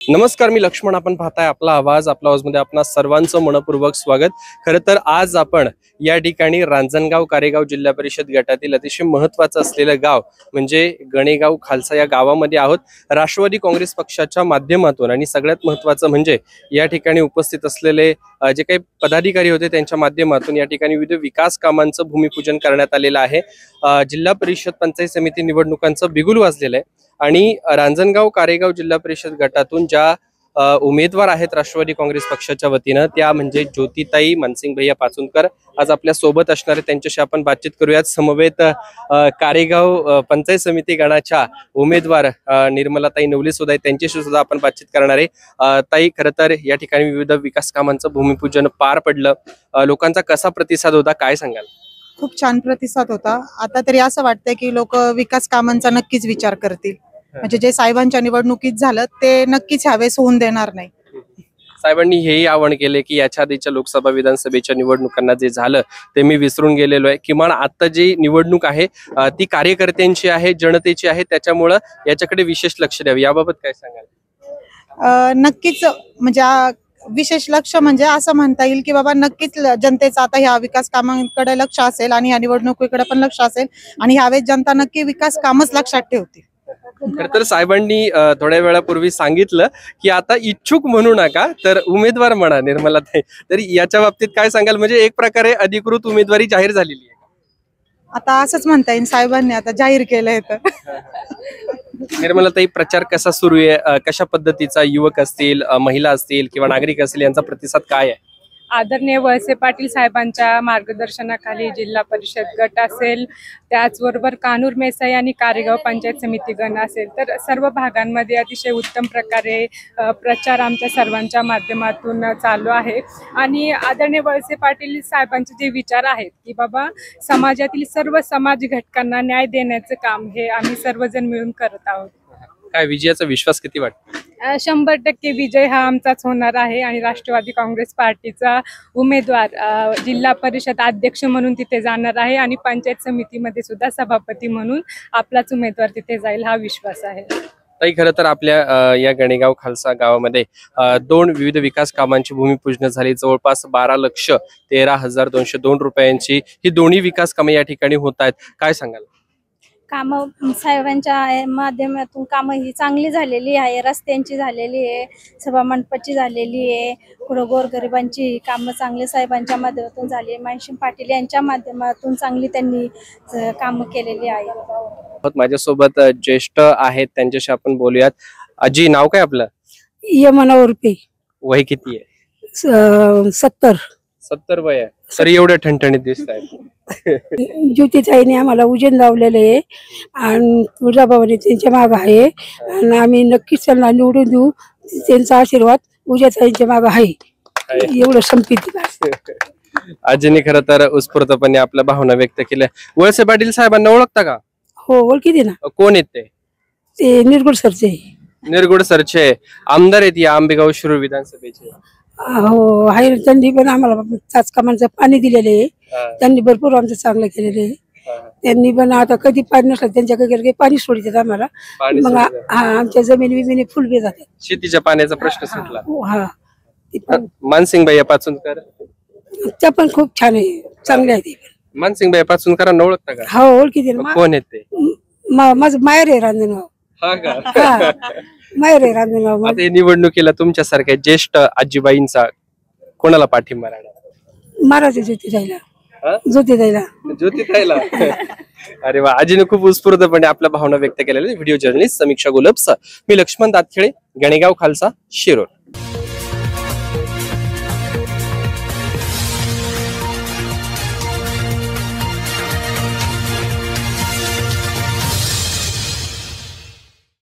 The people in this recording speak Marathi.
नमस्कार, मी लक्ष्मण. आपण पाहताय आपला आवाज मध्ये आपणा सर्वांचं मनपूर्वक स्वागत. खरं तर आज आपण या ठिकाणी रांजणगाव कारेगाव जिल्हा परिषद गटातील अतिशय महत्त्वाचं असलेलं गाव म्हणजे गणेगाव खालसा या गावामध्ये आहोत. राष्ट्रवादी काँग्रेस पक्षाच्या माध्यमातून आणि सगळ्यात महत्त्वाचं म्हणजे या ठिकाणी उपस्थित असलेले जे काही पदाधिकारी होते त्यांच्या माध्यमातून या ठिकाणी विविध विकास कामांचं भूमिपूजन करण्यात आलेलं आहे. जिल्हा परिषद पंचायत समिती निवडणुकांचं बिगुल वाजलेलं आहे आणि रांजणगाव कारेगाव जिल्हा परिषद गटातून ज्या उमेदवार आहेत राष्ट्रवादी काँग्रेस पक्षाच्या वतीनं त्या म्हणजे ज्योतिताई मानसिंग भैया पाचुनकर आज आपल्या सोबत असणारे. त्यांच्याशी आपण बातचीत करूयात. समवेत कारेगाव पंचायत समिती गणाच्या उमेदवार निर्मलाताई नवले सुद्धा आहेत, त्यांच्याशी सुद्धा आपण बातचीत करणार आहे. ताई, खरं तर या ठिकाणी विविध विकास कामांचं भूमिपूजन पार पडलं. लोकांचा कसा प्रतिसाद होता, काय सांगाल? खूप छान प्रतिसाद होता. आता तरी असं वाटतंय की लोक विकास कामांचा नक्कीच विचार करतील. म्हणजे जे साहेबांच्या निवडणुकीत झालं ते नक्कीच ह्यावेळेस होऊन देणार नाही. साहेबांनी हेही आवाहन केले की याच्या आधीच्या लोकसभा विधानसभेच्या निवडणुकांना जे झालं ते मी विसरून गेलेलो आहे. किमान आता जी निवडणूक आहे ती कार्यकर्त्यांची आहे, जनतेची आहे, त्याच्यामुळं याच्याकडे विशेष लक्ष द्यावे. याबाबत काय सांगाल? नक्कीच म्हणजे विशेष लक्ष म्हणजे असं म्हणता येईल की बाबा नक्कीच जनतेचं आता ह्या विकास कामांकडे लक्ष असेल आणि ह्या निवडणुकीकडे पण लक्ष असेल आणि ह्यावेळेस जनता नक्की विकास कामच लक्षात ठेवते. खरं तर साहेबांनी थोड्या वेळापूर्वी सांगितलं की आता इच्छुक म्हणू नका तर उमेदवार म्हणा निर्मलाताई. तर याच्या बाबतीत काय सांगाल? म्हणजे एक प्रकारे अधिकृत उमेदवारी जाहीर झालेली आहे. आता असंच म्हणता येईल, साहेबांनी आता जाहीर केलंय. तर निर्मलाताई, प्रचार कसा सुरू आहे? कशा पद्धतीचा युवक असतील, महिला असतील किंवा नागरिक असतील यांचा प्रतिसाद काय आहे? आदरणीय वळसे पाटील साहेबांच्या मार्गदर्शनाखाली जिल्हा परिषद गट असेल, त्याचबरोबर कानूर मेसाई आणि कारेगाव पंचायत समिती गण असेल, तर सर्व भागांमध्ये अतिशय उत्तम प्रकारे प्रचार आमच्या सर्वांच्या माध्यमातून चालू आहे. आणि आदरणीय वळसे पाटील साहेबांचे जे विचार आहेत की बाबा समाजातील सर्व समाज घटकांना न्याय देण्याचं काम हे आम्ही सर्वजण मिळून करत आहोत. काय विजयाचा विश्वास किती वाटतो? 100% विजय हा आमचाच होणार आहे आणि राष्ट्रवादी काँग्रेस पार्टीचा उमेदवार जिल्हा परिषद अध्यक्ष म्हणून तिथे जाणार आहे आणि पंचायत समितीमध्ये सुद्धा सभापती म्हणून आपलाच उमेदवार तिथे जाईल हा विश्वास आहे. ताई, खरं तर आपल्या या गणेगाव खालसा गावामध्ये 2 विविध विकास कामांची भूमिपूजन झाली. जवळपास 12,13,202 रुपयांची ही दोन्ही विकास कामे या ठिकाणी होत आहेत. काय सांगाल? कामं साहेबांच्या माध्यमातून कामं ही चांगली झालेली आहे. रस्त्यांची झालेली आहे, सभा मंडपाची झालेली आहे, पुढं गोरगरिबांची कामं चांगली साहेबांच्या माध्यमातून झाली. मानसिंग पाटील यांच्या माध्यमातून चांगली त्यांनी कामं केलेली आहे. माझ्यासोबत ज्येष्ठ आहेत, त्यांच्याशी आपण बोलूयात. आजी, नाव काय आपलं? यमुना उर्फे. वय किती आहे? 70 वय आहे. तरी एवढे ठणठणीत दिसत आहेत. ज्योतिताईने आम्हाला उजेड लावलेले आहे आणि तुळजाभवानी त्यांच्या माग आहे आणि आम्ही नक्कीच त्यांना निवडून देऊ. त्यांचा आशीर्वाद उजेताईंच्या माग आहे, एवढं संपित. आजीने खरं तर उत्स्फूर्तपणे आपल्या भावना व्यक्त केल्या. वळसे पाटील साहेबांना ओळखता का? हो, ओळखीते ना. कोण आहेत ते? निरगुड सरचे. निरगुड सरचे आमदार आहेत या आंबेगाव शिरूर विधानसभेचे. हो आहे. त्यांनी पण आम्हाला त्याच कामांचं पाणी दिलेले आहे. त्यांनी भरपूर आमचं चांगलं केलेलं आहे. त्यांनी पण आता कधी पाणी नसलं त्यांच्याकडे पाणी सोडतात आम्हाला. मग आमच्या जमिनी फुलबे जातात. शेतीच्या पाण्याचा प्रश्न सुटला. हा. मानसिंग भैया पाचुनकर त्या पण खूप छान आहे, चांगले आहे. मानसिंग भैया पाचुनकरांना ओळखता का? हो, ओळखीते. कोण आहेत ते? माझं माहेर आहे रांजणगाव. हा का? माहेर आहे रांजणगाव. आता निवडणुकीला तुमच्यासारख्या ज्येष्ठ आजीबाईंचा कोणाला पाठिंबा राहणार? महाराज ज्योतिताईला. ज्योतिताईला. अरे वा, आजीने खूप उत्स्फूर्तपणे आपल्या भावना व्यक्त केलेल्या. व्हिडिओ जर्नलिस्ट समीक्षा गुलबसा, मी लक्ष्मण दातखेडे, गणेगाव खालसा, शिरूर.